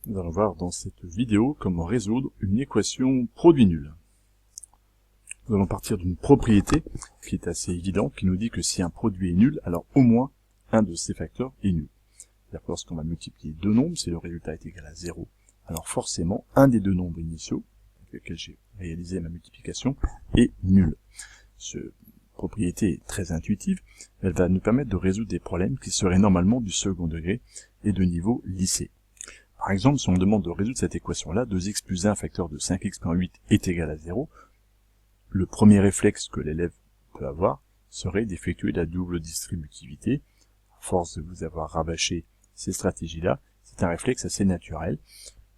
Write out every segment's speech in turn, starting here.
Nous allons voir dans cette vidéo comment résoudre une équation produit nul. Nous allons partir d'une propriété qui est assez évidente, qui nous dit que si un produit est nul, alors au moins un de ses facteurs est nul. C'est-à-dire que lorsqu'on va multiplier deux nombres, si le résultat est égal à 0, alors forcément un des deux nombres initiaux, avec lesquels j'ai réalisé ma multiplication, est nul. Cette propriété est très intuitive, elle va nous permettre de résoudre des problèmes qui seraient normalement du second degré et de niveau lycée. Par exemple, si on me demande de résoudre cette équation-là, 2x plus 1 facteur de 5x moins 8 est égal à 0, le premier réflexe que l'élève peut avoir serait d'effectuer la double distributivité. À force de vous avoir rabâché ces stratégies-là, c'est un réflexe assez naturel,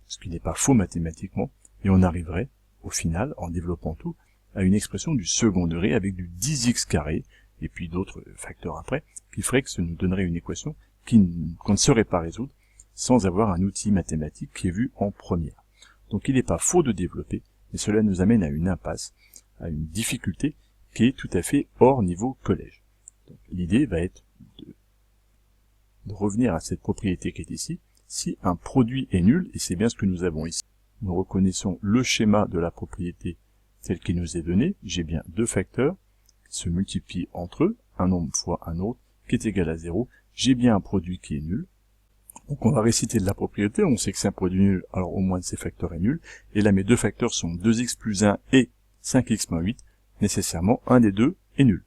ce qui n'est pas faux mathématiquement, et on arriverait, au final, en développant tout, à une expression du second degré avec du 10x carré, et puis d'autres facteurs après, qui ferait que ça nous donnerait une équation qu'on ne saurait pas résoudre sans avoir un outil mathématique qui est vu en première. Donc il n'est pas faux de développer, mais cela nous amène à une impasse, à une difficulté qui est tout à fait hors niveau collège. L'idée va être de revenir à cette propriété qui est ici. Si un produit est nul, et c'est bien ce que nous avons ici, nous reconnaissons le schéma de la propriété tel qu'il nous est donné, j'ai bien deux facteurs qui se multiplient entre eux, un nombre fois un autre, qui est égal à 0, j'ai bien un produit qui est nul. Donc on va réciter de la propriété, on sait que c'est un produit nul, alors au moins de ces facteurs est nul, et là mes deux facteurs sont 2x plus 1 et 5x moins 8, nécessairement un des deux est nul.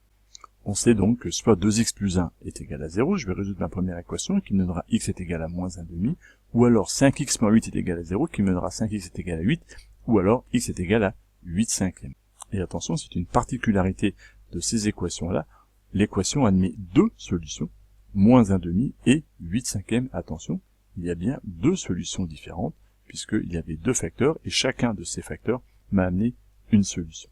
On sait donc que soit 2x plus 1 est égal à 0, je vais résoudre ma première équation qui me donnera x est égal à moins 1 demi, ou alors 5x moins 8 est égal à 0 qui me donnera 5x est égal à 8, ou alors x est égal à 8 cinquièmes. Et attention, c'est une particularité de ces équations-là, l'équation admet deux solutions, moins 1 demi et 8 cinquièmes. Attention, il y a bien deux solutions différentes, puisqu'il y avait deux facteurs, et chacun de ces facteurs m'a amené une solution.